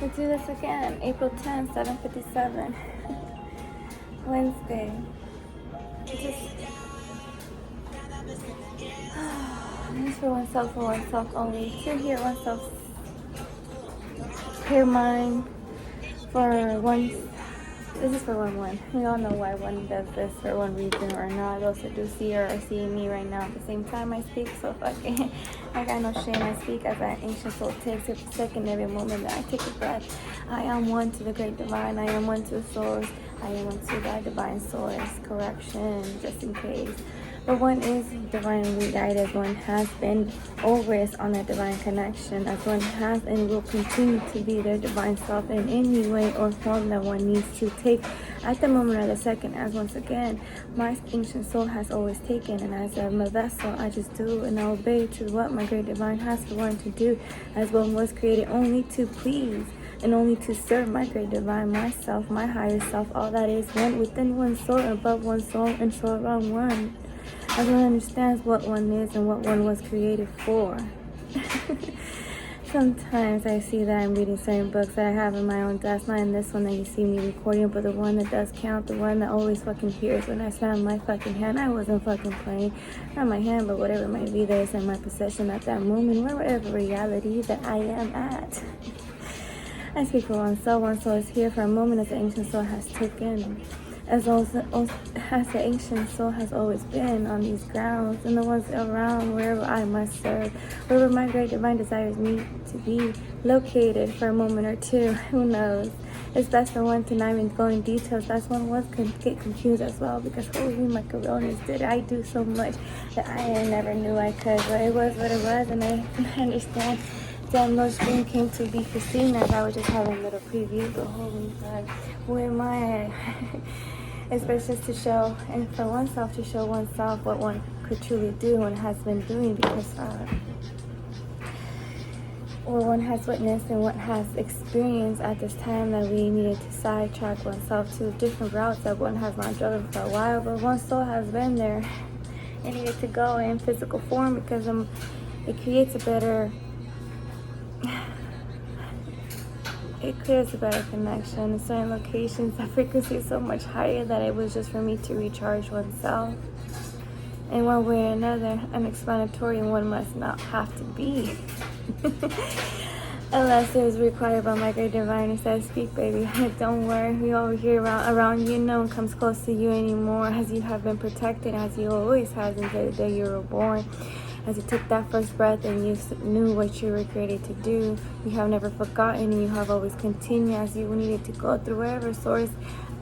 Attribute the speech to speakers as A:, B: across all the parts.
A: Let's do this again. April 10th, 7:57. Wednesday. Just this for oneself only. To hear oneself clear mind for one. This is for one. We all know why one does this for one reason or not. Those that do see her are seeing me right now at the same time I speak. So fuck it. I got no shame. I speak as that ancient soul takes every second, every moment that I take a breath. I am one to the great divine. I am one to the source. I am one to thy divine source. Correction, just in case. But one is divinely guided. One has been always on that divine connection, as one has and will continue to be their divine self in any way or form that one needs to take at the moment or the second. As once again, my ancient soul has always taken, and as I'm a vessel, I just do and I obey to what my great divine has for one to do, as one was created only to please and only to serve my great divine, myself, my higher self, all that is one within one's soul, above one's soul, and so around one. As one understands what one is and what one was created for. Sometimes I see that I'm reading certain books that I have in my own desk, not in this one that you see me recording, but the one that does count, the one that always fucking hears when I slam my fucking hand. I wasn't fucking playing. Not my hand, but whatever might be there is in my possession at that moment, wherever reality that I am at. I speak for one soul is here for a moment as the ancient soul has taken. As the ancient soul has always been on these grounds and the ones around wherever I must serve, wherever my great divine desires me to be located for a moment or two, who knows. It's best for one to not even go in details. That's one was get confused as well, because holy macaronis, did I do so much that I never knew I could. But it was what it was, and I understand. Damn, no stream came to be foreseen as I was just having a little preview. But holy God, where am I at? It's best just to show, and for oneself to show oneself what one could truly do and has been doing, because what one has witnessed and what has experienced at this time, that we needed to sidetrack oneself to different routes that one has not driven for a while, but one soul has been there and needed to go in physical form, because it creates a better connection. In certain locations, the frequency is so much higher that it was just for me to recharge oneself. In one way or another, unexplanatory, and one must not have to be. Unless it was required by my great divine and said, speak, baby. Don't worry, we over here around you. No one comes close to you anymore, as you have been protected, as you always have since the day you were born. As you took that first breath and you knew what you were created to do, you have never forgotten, and you have always continued as you needed to go through whatever source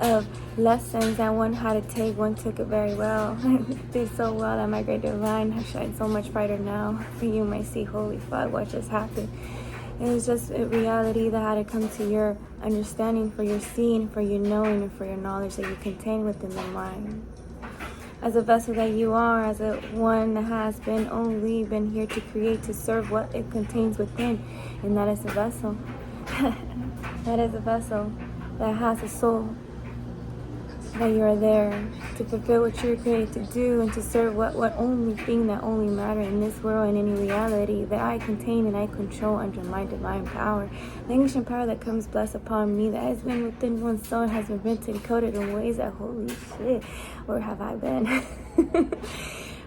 A: of lessons that one had to take. One took it very well. Did so well that my great divine has shined so much brighter now. You may see, holy fuck, what just happened. It was just a reality that had to come to your understanding, for your seeing, for your knowing, and for your knowledge that you contain within the mind. As a vessel that you are, as a one that has been only been here to create, to serve what it contains within, and that is a vessel. That is a vessel that has a soul, that you are there to fulfill what you were created to do, and to serve what only thing that only matter in this world and any reality that I contain and I control under my divine power. The ancient power that comes blessed upon me, that has been within one's soul, has been vented and coded in ways that, holy shit, where have I been?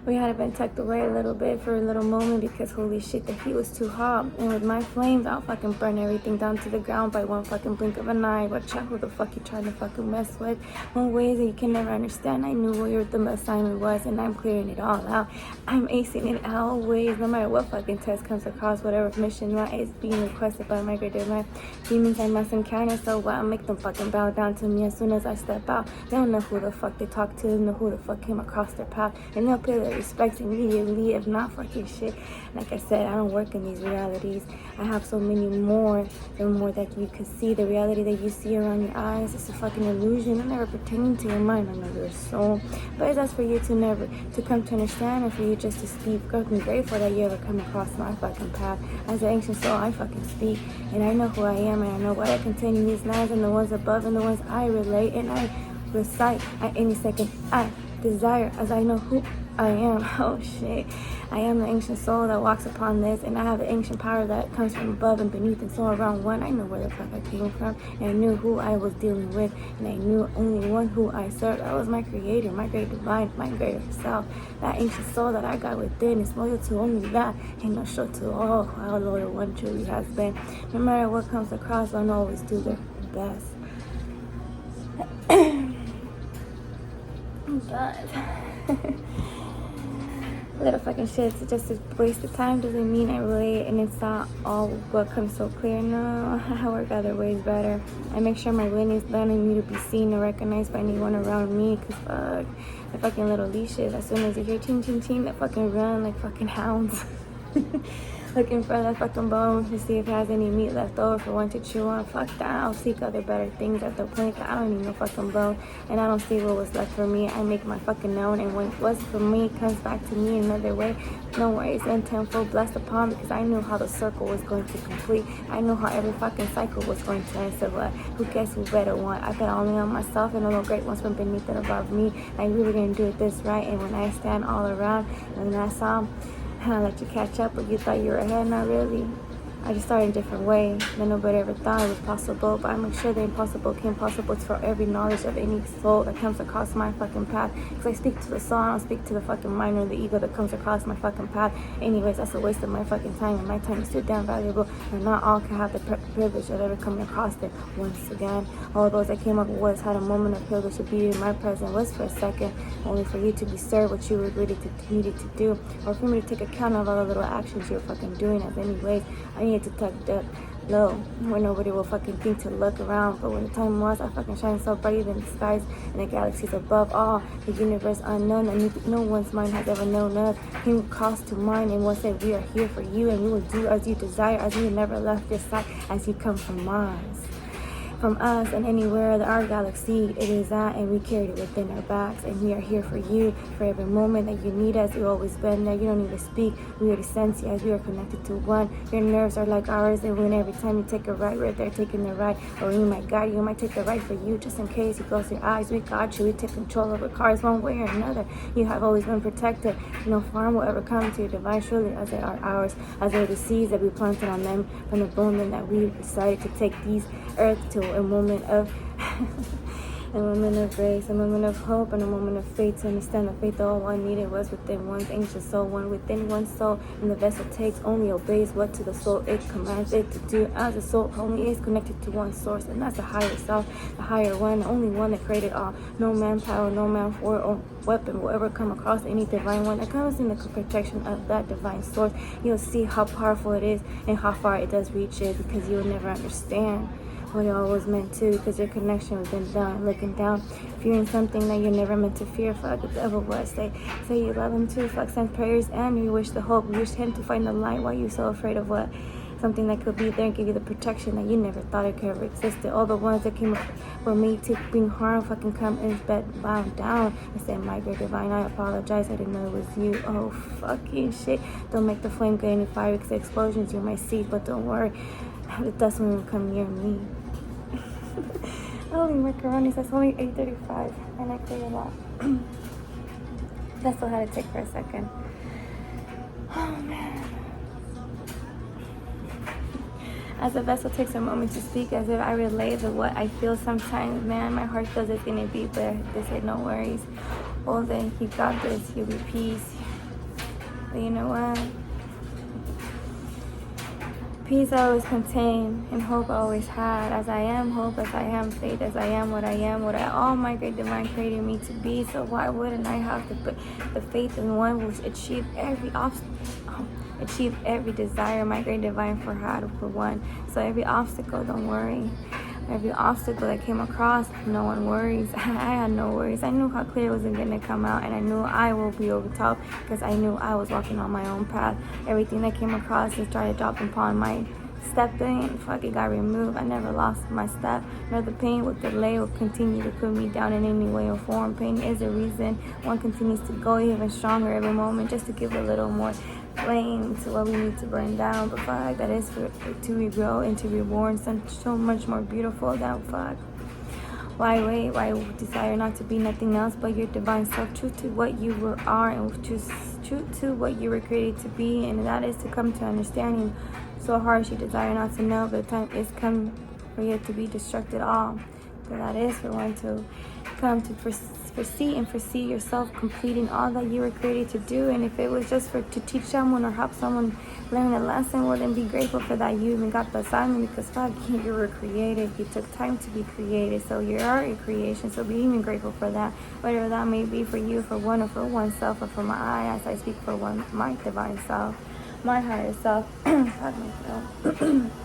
A: We had been tucked away a little bit for a little moment, because holy shit, the heat was too hot. And with my flames, I'll fucking burn everything down to the ground by one fucking blink of an eye. Watch out who the fuck you trying to fucking mess with. One ways that you can never understand. I knew what the assignment was, and I'm clearing it all out. I'm acing it always, no matter what fucking test comes across, whatever mission that is being requested by my great divine. Demons I must encounter, so what? I'll make them fucking bow down to me as soon as I step out. They don't know who the fuck they talk to, they don't know who the fuck came across their path, and they'll pay their respects immediately, if not fucking shit. Like I said, I don't work in these realities. I have so many more, the more that you can see. The reality that you see around your eyes, it's a fucking illusion. It never pertaining to your mind or your soul. But it's just for you to never to come to understand, and for you just to speak. I'm grateful that you ever come across my fucking path. As an ancient soul, I fucking speak, and I know who I am, and I know what I contain in these lands, and the ones above, and the ones I relate, and I recite at any second I desire, as I know who I am, oh shit, I am the ancient soul that walks upon this, and I have the ancient power that comes from above and beneath and so around one. I know where the fuck I came from, and I knew who I was dealing with, and I knew only one who I served. That was my creator, my great divine, my greater self. That ancient soul that I got within is loyal to only that, and not sure to all how loyal one truly has been. No matter what comes across, I'll always do their best. But little fucking shit, it's just a waste of time. Doesn't mean I relate, and it's not all what comes so clear. No, I work other ways better. I make sure my lane is letting me to be seen or recognized by anyone around me, cause fuck, the fucking little leashes, as soon as you hear ching ching ching, they fucking run like fucking hounds. Looking for that fucking bone to see if it has any meat left over for one to chew on. Fuck that, I'll seek other better things at the point. I don't need no fucking bone, and I don't see what was left for me. I make my fucking known, and what was for me comes back to me another way. No worries, and tenfold blessed upon, because I knew how the circle was going to complete. I knew how every fucking cycle was going to end. So what? Who cares who better want? I bet only on myself and all the great ones from beneath and above me. Like we were gonna do it this right, and when I stand all around, and I saw I let you catch up, but you thought you were ahead. Not really. I just started a different way that nobody ever thought it was possible. But I make sure the impossible came possible for every knowledge of any soul that comes across my fucking path. Because I speak to the soul, I don't speak to the fucking mind or the ego that comes across my fucking path. Anyways, that's a waste of my fucking time, and my time is too damn valuable. And not all can have the privilege of ever coming across it once again. All those that came up with had a moment of privilege to be in my presence was for a second, only for you to be served what you were really needed to do, or for me to take account of all the little actions you were fucking doing. As anyways, I needed to tuck that low where nobody will fucking think to look around. But when the time was, I fucking shine so bright in the skies and the galaxies above all, the universe unknown that no one's mind has ever known of. Came across to mine and once said, we are here for you, and we will do as you desire, as we never left your side, as you come from Mars. From us and anywhere that our galaxy it is at, and we carried it within our backs, and we are here for you for every moment that you need us. You've always been there. You don't need to speak. We already sense you as we are connected to one. Your nerves are like ours, and when every time you take a right, we're there taking the right. Or you might guide you might take the right for you, just in case you close your eyes. We got you. We take control over cars one way or another. You have always been protected. No harm will ever come to your divine surely, as they are ours, as are the seeds that we planted on them from the moment that we decided to take these earth to a moment of a moment of grace, a moment of hope, and a moment of faith, to understand that faith all one needed was within one's ancient soul, one within one's soul, and the vessel takes only obeys what to the soul it commands it to do, as the soul only is connected to one source, and that's the higher self, the higher one, the only one that created all. No manpower, no man for or weapon will ever come across any divine one that comes in the protection of that divine source. You'll see how powerful it is and how far it does reach it, because you will never understand what it always meant to, because your connection was been done, looking down, fearing something that you're never meant to fear. Fuck, the devil was. Say you love him too. Fuck, send prayers and you wish the hope. You wish him to find the light while you're so afraid of what? Something that could be there and give you the protection that you never thought it could ever existed. All the ones that came up were made to bring harm, fucking come in bed, bound down, and said, my great divine, I apologize, I didn't know it was you. Oh, fucking shit. Don't make the flame get any fire, because the explosions you might see, but don't worry, the dust won't come near me. Holy macaroni, that's only 8:35, and I cleared a lot. That's still had to take for a second. Oh man. As the vessel takes a moment to speak, as if I relay the what I feel sometimes, man, my heart feels it's gonna be, but they say no worries. Hold it, you got this, you'll be peace. But you know what? Peace I always contain, and hope I always had. As I am hope, as I am faith, as I am, what all my great divine created me to be. So why wouldn't I have to put the faith in one who achieve every achieve every desire my great divine for had for one. So every obstacle, don't worry. Every obstacle that came across, no one worries. I had no worries. I knew how clear it wasn't going to come out, and I knew I will be over top, because I knew I was walking on my own path. Everything that came across and started dropping upon my stepping, fuck, it got removed. I never lost my step, nor the pain with delay will continue to put me down in any way or form. Pain is the reason one continues to go even stronger every moment, just to give a little more flame to what we need to burn down. But fuck, that is to regrow and to reborn so much more beautiful than fuck. Why wait? Why desire not to be nothing else but your divine self, true to what you are, and true to what you were created to be, and that is to come to understanding. So hard you desire not to know, but the time is come for you to be destructed all. So that is for one to come to foresee yourself completing all that you were created to do. And if it was just to teach someone or help someone learn a lesson, well, then be grateful for that. You even got the assignment, because fuck, you were created. You took time to be created, so you are a creation. So be even grateful for that, whatever that may be for you, for one, or for oneself, or for my eye, as I speak for one, my divine self, my higher self. Fuck myself.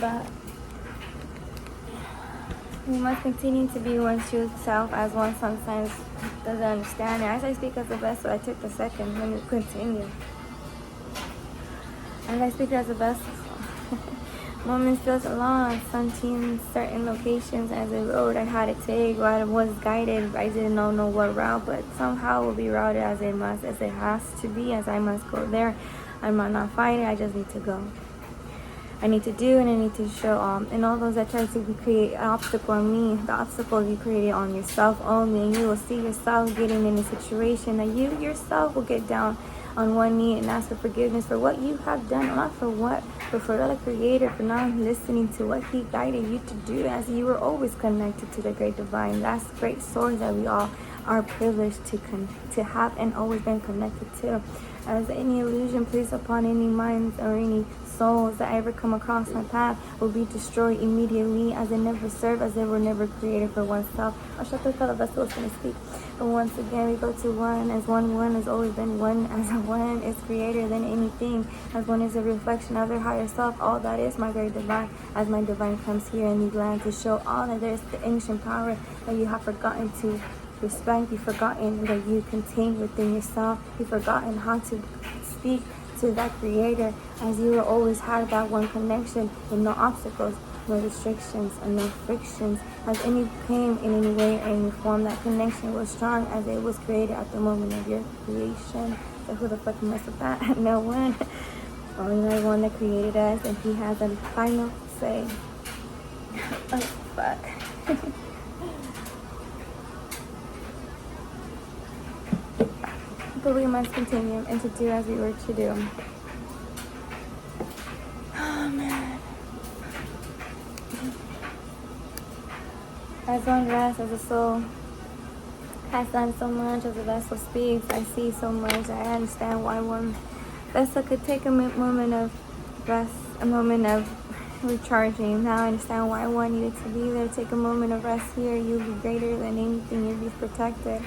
A: But we must continue to be one's true self, as one sometimes doesn't understand. And as I speak as a vessel, I took the second. Let me continue. As I speak as a vessel, moments feels along, sometimes certain locations as a road I had to take. While I was guided, I didn't know what route, but somehow will be routed as it must, as it has to be, as I must go there. I might not fight it, I just need to go. I need to do, and I need to show and all those that try to create an obstacle on me, the obstacle you created on yourself only, and you will see yourself getting in a situation that you yourself will get down on one knee and ask for forgiveness for what you have done, not for what, but for the Creator, for not listening to what He guided you to do, as you were always connected to the great divine. That's great source that we all are privileged to have and always been connected to. As any illusion placed upon any minds or any souls that ever come across my path will be destroyed immediately, as they never serve, as they were never created for oneself. I'll shut the color vessel is going to speak. But once again, we go to one, as one has always been one, as one is greater than anything, as one is a reflection of their higher self. All that is my great divine, as my divine comes here in these lands to show all that there is the ancient power that you have forgotten to respect. You've forgotten that you contain within yourself. You've forgotten how to speak to that Creator, as you will always have that one connection with no obstacles, no restrictions, and no frictions. As any pain in any way or any form, that connection was strong as it was created at the moment of your creation. So who the fuck messed with that? No one. Only the one that created us, and He has a final say. Oh, fuck. But we must continue and to do as we were to do. Oh man. As one rests, as a soul has done so much, as a vessel speaks, I see so much. I understand why one vessel could take a moment of rest, a moment of recharging. Now I understand why one needed to be there. Take a moment of rest here. You'll be greater than anything. You'll be protected.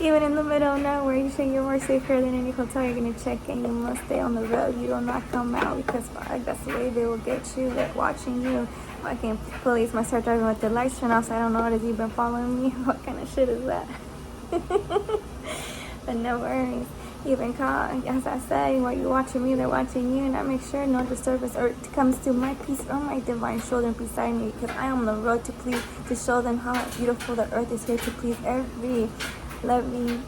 A: Even in the middle of nowhere, you say you're more safer than any hotel you're going to check in. You must stay on the road. You do not come out, because that's the way they will get you. They're watching you. Fucking police must start driving with the lights turned off, so I don't know if you've been following me. What kind of shit is that? But no worries. Even caught, as I say, while you're watching me, they're watching you, and I make sure no disturbance or comes to my peace or my divine shoulder beside me, because I am on the road to please, to show them how beautiful the earth is here, to please every lovely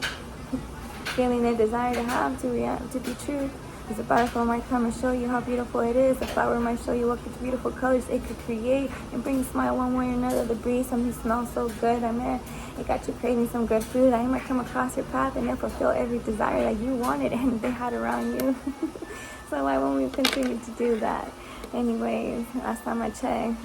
A: feeling and desire to have to be true. As a butterfly might come and show you how beautiful it is. A flower might show you what beautiful colors it could create and bring a smile one way or another. The breeze, something smells so good. I mean, it got you craving some good food. I might come across your path and then fulfill every desire that you wanted and they had around you. So why won't we continue to do that? Anyways, last time I checked,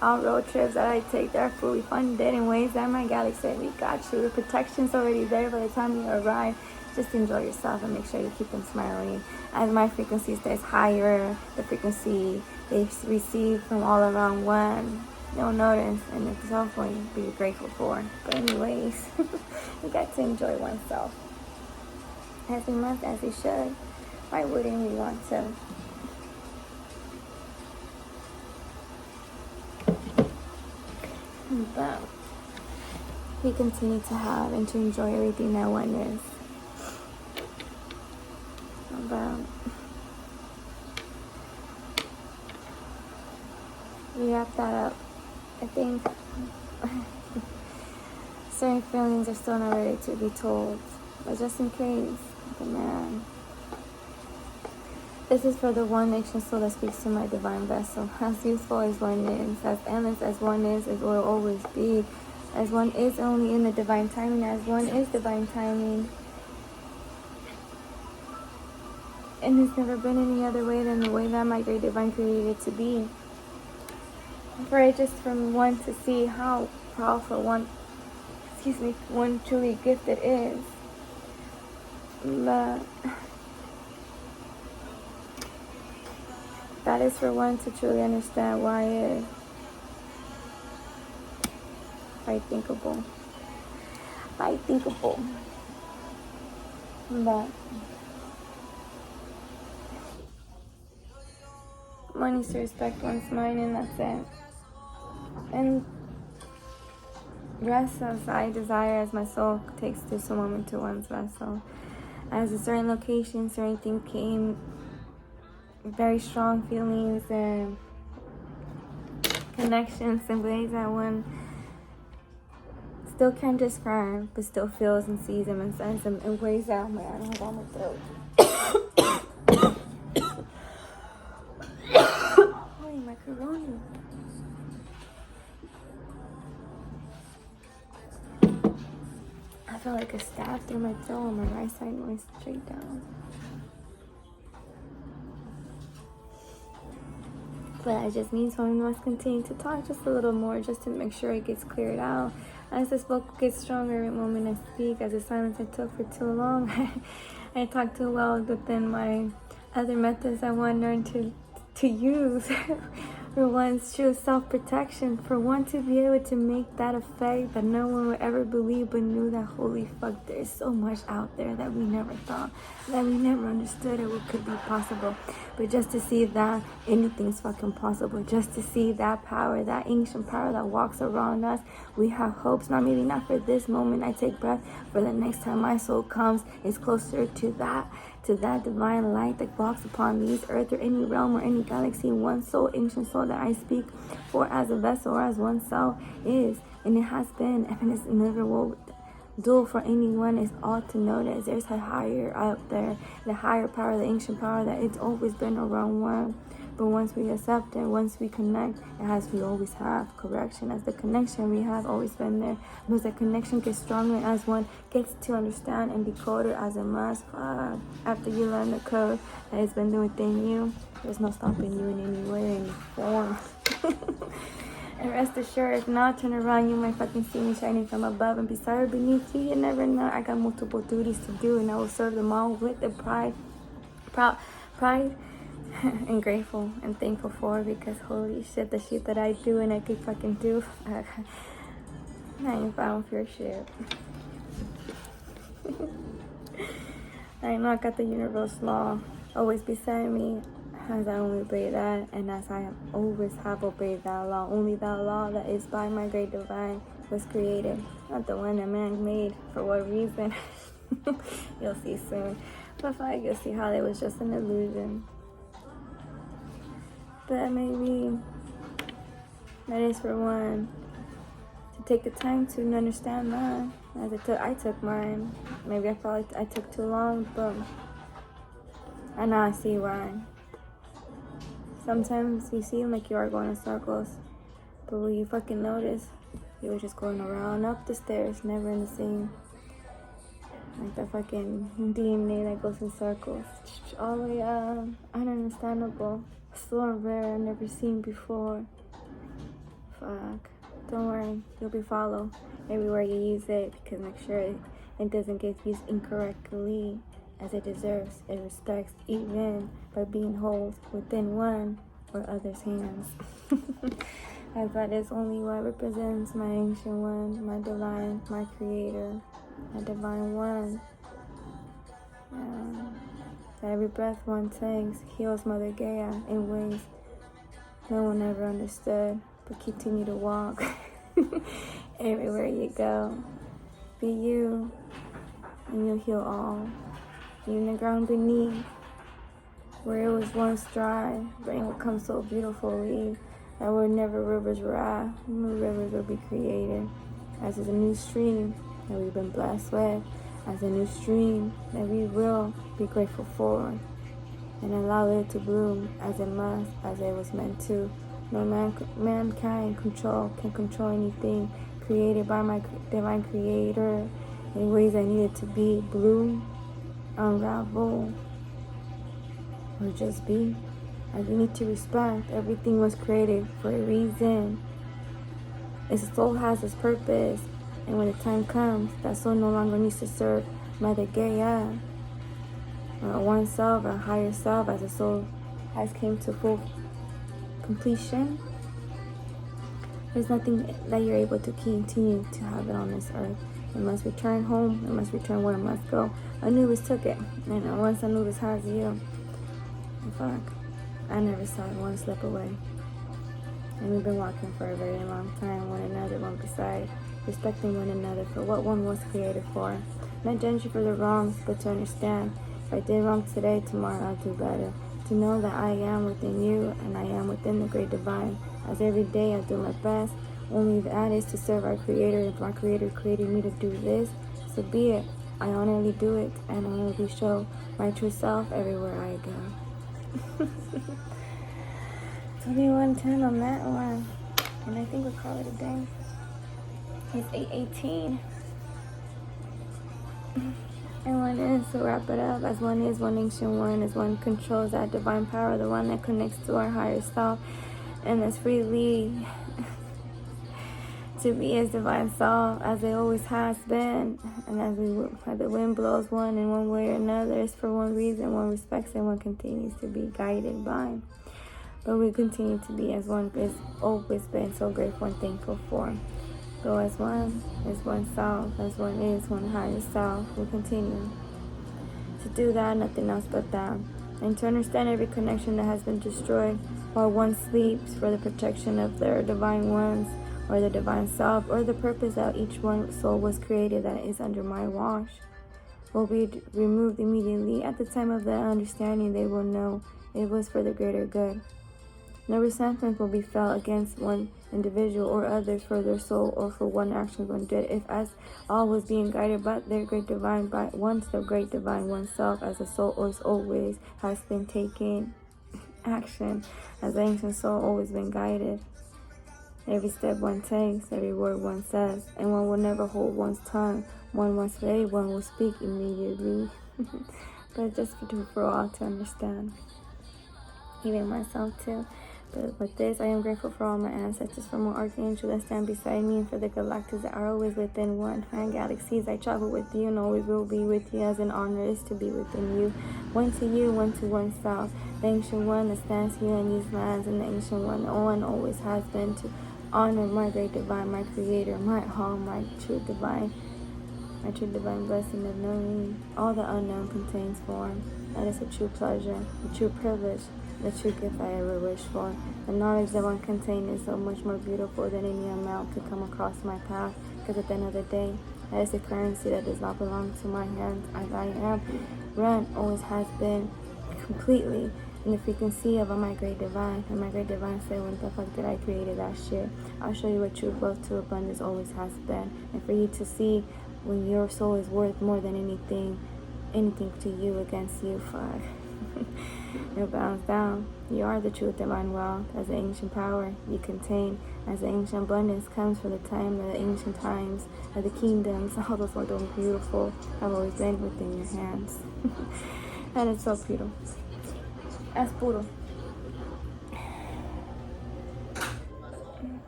A: all road trips that I take, they're fully funded in ways that my galaxy said, we got you. The protection's already there by the time you arrive. Just enjoy yourself and make sure you keep them smiling. As my frequency stays higher, the frequency they receive from all around one, you'll notice, and it's something to be grateful for. But anyways, we got to enjoy oneself. As we must, as we should. Why wouldn't we want to? But we continue to have and to enjoy everything that one is. But we wrap that up. I think certain feelings are still not ready to be told. But just in case, the man. This is for the one ancient soul that speaks to my divine vessel. As useful as one is, as endless as one is, it will always be. As one is only in the divine timing, as one is divine timing. And it's never been any other way than the way that my great divine created it to be. For it just from one to see how powerful one truly gifted is. But that is for one to truly understand why it is thinkable. But one needs to respect one's mind, and that's it. And rest as I desire, as my soul takes this moment to one's vessel. As a certain location, certain thing came, very strong feelings and connections in ways that one still can't describe, but still feels and sees them and senses them in ways that, oh my God, hold on my throat. Holy macaroni. I felt like a stab through my throat on my right side, going straight down. But I just need someone who wants to continue to talk just a little more, just to make sure it gets cleared out. As this vocal gets stronger every moment I speak, as the silence I took for too long, I talk too well within my other methods I want to learn to use. For one's true self-protection, for one to be able to make that effect that no one would ever believe, but knew that holy fuck, there's so much out there that we never thought, that we never understood it could be possible. But just to see that anything's fucking possible, just to see that power, that ancient power that walks around us, we have hopes. Not maybe not for this moment I take breath, for the next time my soul comes, is closer to that divine light that walks upon these earth or any realm or any galaxy. One soul, ancient soul that I speak for as a vessel or as one self is, and it has been, and it's never will do for anyone, is all to know that there's a higher out there, the higher power, the ancient power, that it's always been around one. But once we accept it, once we connect, as we always have, correction, as the connection we have always been there. Because the connection gets stronger as one gets to understand and decode it as a must. After you learn the code that has been within you, there's no stopping you in any way, any form. And rest assured, if not, turn around, you might fucking see me shining from above and beside or beneath you. You never know. I got multiple duties to do, and I will serve them all with the pride and grateful and thankful for, because holy shit, the shit that I do and I could fucking do, I ain't found for shit. I know I got the universal law always beside me, as I only obey that, and as I always have obeyed that law, only that law that is by my great divine was created, not the one that man made. For what reason? You'll see soon. But fuck, you'll see how it was just an illusion. But maybe that is for one to take the time to understand that. As I took mine. Maybe I took too long, but I now I see why. Sometimes you seem like you are going in circles, but when you fucking notice, you were just going around up the stairs, never in the same. Like the fucking DNA that goes in circles, all the way up, ununderstandable. So rare, never seen before. Fuck. Don't worry, you'll be followed everywhere you use it, because make sure it doesn't get used incorrectly as it deserves. It respects even by being held within one or other's hands. As that is only what represents my ancient one, my divine, my creator, my divine one. Every breath one takes heals Mother Gaia in ways no one ever understood, but continue to walk everywhere you go. Be you, and you'll heal all. Even the ground beneath, where it was once dry, rain will come so beautifully that where never rivers rise, new rivers will be created. As is a new stream that we've been blessed with. as a new stream that we will be grateful for and allow it to bloom as it must, as it was meant to. No mankind can control anything created by my divine creator in ways I need it to be, bloom, unravel, or just be. As we need to respect, everything was created for a reason. Its soul has its purpose, and when the time comes, that soul no longer needs to serve Mother Gaia or oneself or higher self, as the soul has came to full completion. There's nothing that you're able to continue to have it on this earth. It must return home. It must return where it must go. Anubis took it, and once Anubis has you, fuck, I never saw one slip away. And we've been walking for a very long time, one another, one beside, respecting one another for what one was created for. Not judge you for the wrongs, but to understand, if I did wrong today, tomorrow I'll do better. To know that I am within you, and I am within the great divine. As every day I do my best, only that is to serve our Creator. If my Creator created me to do this, so be it. I honorably do it, and honorably show my true self everywhere I go. 21:10 on that one, and I think we'll call it a day. It's 8:18, and one is to wrap it up. As one is, one ancient one, as one controls that divine power, the one that connects to our higher self, and as freely to be as divine self as it always has been. And as the wind blows one in one way or another, it's for one reason, one respects, and one continues to be guided by. But we continue to be as one is always been so grateful and thankful for. So as one self, as one is, one higher self, we continue to do that, nothing else but that. And to understand every connection that has been destroyed while one sleeps for the protection of their divine ones, or the divine self, or the purpose that each one soul was created that is under my wash, will be removed immediately. At the time of the understanding, they will know it was for the greater good. No resentment will be felt against one individual or others for their soul or for one action one did, if as all was being guided by their great divine, by once the great divine oneself, as the soul always has been taking action, as the ancient soul always been guided. Every step one takes, every word one says, and one will never hold one's tongue. One will say, one will speak immediately. But just for all to understand, even myself too. But with this, I am grateful for all my ancestors, for my archangel that stand beside me, and for the galactics that are always within one. And galaxies, I travel with you and always will be with you, as an honor is to be within you. One to you, one to oneself. The ancient one that stands here in these lands, and the ancient one always has been to honor my great divine, my creator, my home, my true divine blessing of knowing all the unknown contains form. That is a true pleasure, a true privilege, the true gift I ever wished for. The knowledge that one contains is so much more beautiful than any amount could come across my path, because at the end of the day, that is a currency that does not belong to my hands, as I am. Run always has been completely in the frequency of my great divine. And my great divine said, when the fuck did I created that shit? I'll show you what true wealth to abundance always has been. And for you to see when your soul is worth more than anything to you against you, fuck. It bows down. You are the true divine wealth, as the ancient power you contain, as the ancient abundance comes from the time of the ancient times, of the kingdoms. All those are doing beautiful have always been within your hands. And it's so beautiful. Es puro.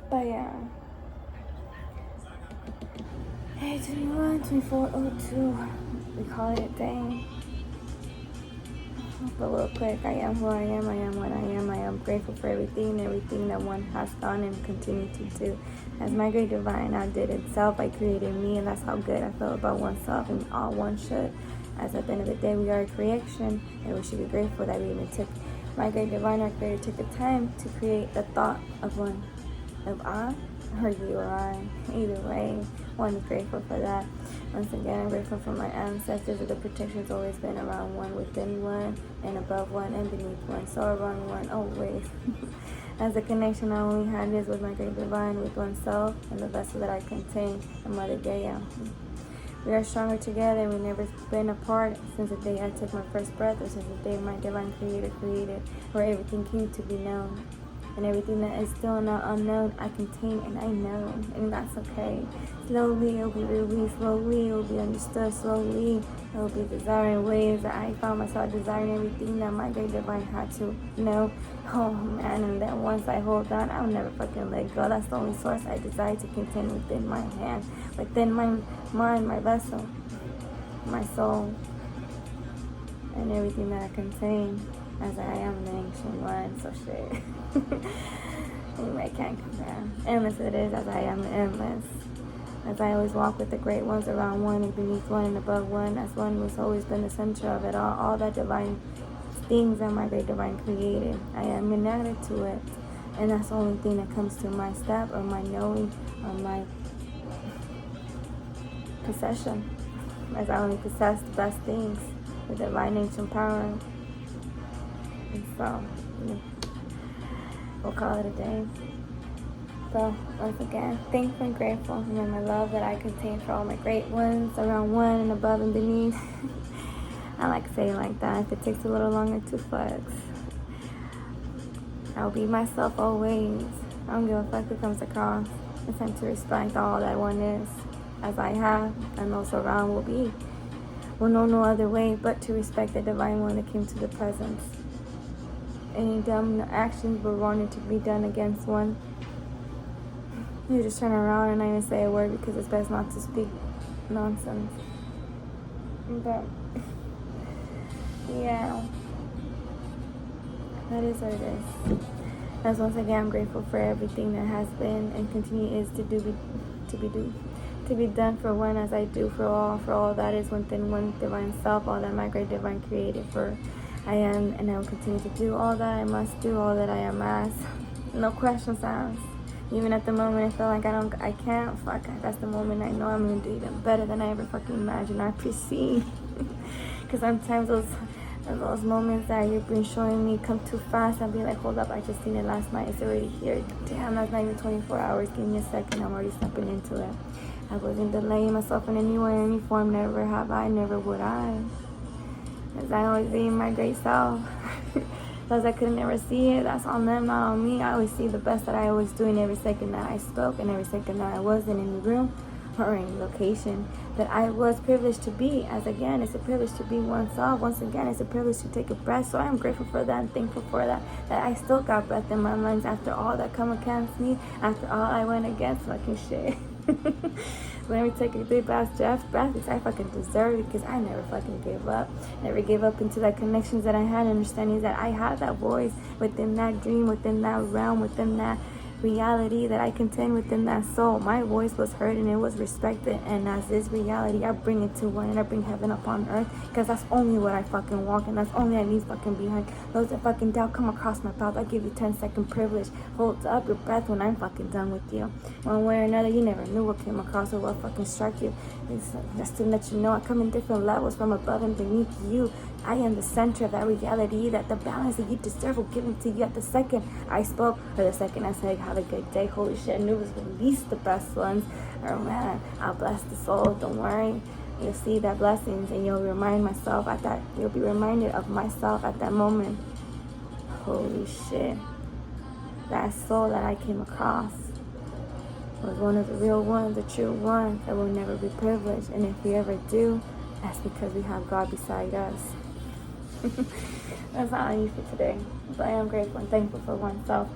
A: But yeah. Hey, 21, 24:02. We call it a day. But real quick, I am who I am what I am. I am grateful for everything that one has done and continue to do. As my great divine outdid itself, I created me, and that's how good I feel about oneself, and all one should. As at the end of the day, we are a creation, and we should be grateful that we even took, my great divine, our creator, took the time to create the thought of one, of I, or you or I. Either way, one is grateful for that. Once again, I'm grateful for my ancestors, that the protection's always been around one, within one, and above one, and beneath one, so around one, always. As the connection I only had with my great divine, with oneself, and the vessel that I contain, and Mother Gaia. We are stronger together. We've never been apart since the day I took my first breath, or since the day my divine creator created, where everything came to be known. And everything that is still not unknown, I contain and I know, and that's okay. Slowly it'll be released, slowly it'll be understood, slowly it'll be desiring ways that I found myself desiring everything that my great divine had to know. Oh man, and then once I hold on, I'll never fucking let go. That's the only source I desire to contain within my hand, within my mind, my vessel, my soul, and everything that I contain. As I am the ancient one, so shit. Anyway, I can't compare. Endless it is, as I am endless. As I always walk with the great ones, around one and beneath one and above one, as one who's always been the center of it all that divine things that my great divine created. I am united to it. And that's the only thing that comes to my step, or my knowing, or my possession. As I only possess the best things, the divine ancient power. And so, we'll call it a day. So, once again, thankful and grateful. And my love that I contain for all my great ones, around one and above and beneath. I like to say it like that. If it takes a little longer to flex, I'll be myself always. I don't give a fuck who comes across. It's time to respect all that one is, as I have, and those around will be. Will know no other way but to respect the divine one that came to the presence. Any dumb actions were wanted to be done against one, you just turn around and not even say a word, because it's best not to speak nonsense. But yeah, that is what it is. As once again, I'm grateful for everything that has been and continue is to be done for one, as I do for all that is within one divine self, all that my great divine created for. I am, and I will continue to do all that I must do, all that I am asked. No questions asked. Even at the moment I feel like I can't, that's the moment I know I'm going to do even better than I ever fucking imagined or perceived. Because sometimes those moments that you've been showing me come too fast, I'll be like, hold up, I just seen it last night, it's already here. Damn, that's not even 24 hours, give me a second, I'm already stepping into it. I wasn't delaying myself in any way, any form, never have I, never would I. As I always be my great self. Those I couldn't ever see it, that's on them, not on me. I always see the best that I always do in every second that I spoke, and every second that I was in any room or any location that I was privileged to be. As again, it's a privilege to be oneself. Once again, it's a privilege to take a breath. So I am grateful for that and thankful for that I still got breath in my lungs after all that come against me, after all I went against fucking shit. Let me take a deep ass breath because I fucking deserve it, because I never fucking gave up. Never gave up into that connections that I had, understanding that I had that voice within that dream, within that realm, within that reality that I contain within that soul. My voice was heard and it was respected, and as this reality I bring it to one, and I bring heaven upon earth, because that's only what I fucking walk, and that's only I leave fucking behind. Those that fucking doubt come across my path, I give you 10-second privilege. Hold up your breath when I'm fucking done with you. One way or another, you never knew what came across or what fucking struck you. It's just to let you know I come in different levels from above and beneath you. I am the center of that reality, that the balance that you deserve will give it to you at the second I spoke, or the second I said, have a good day. Holy shit, I knew it was released the best ones. Oh man, I'll bless the soul, don't worry. You'll see that blessings, and you'll remind myself at that, you'll be reminded of myself at that moment. Holy shit. That soul that I came across was one of the real ones, the true ones that will never be privileged. And if we ever do, that's because we have God beside us. That's all I need for today. But I am grateful and thankful for oneself.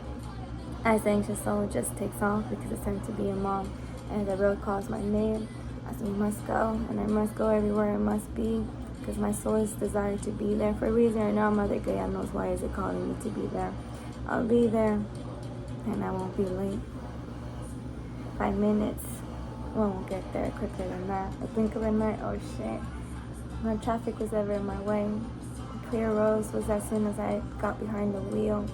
A: As the anxious soul just takes off, because it's time to be a mom. And the road calls my name, as we must go. And I must go everywhere I must be, because my soul is desired to be there for a reason. And now Mother Gaia knows why is it calling me to be there. I'll be there, and I won't be late. 5 minutes. Well, won't get there quicker than that. A blink of an eye, oh shit. No traffic was ever in my way. Clear roads was as soon as I got behind the wheel.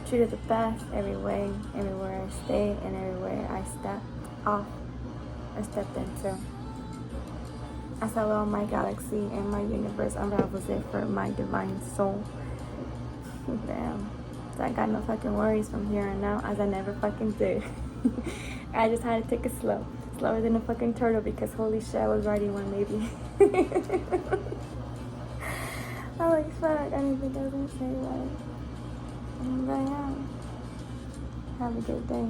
A: Treated the best every way, everywhere I stayed, and everywhere I stepped off or stepped into. I saw all my galaxy and my universe unravels it for my divine soul. Damn. So I got no fucking worries from here on out, as I never fucking did. I just had to take it slow. slower than a fucking turtle because holy shit, I was riding one maybe. Holy fuck, I didn't think I was gonna say that. But yeah, have a good day.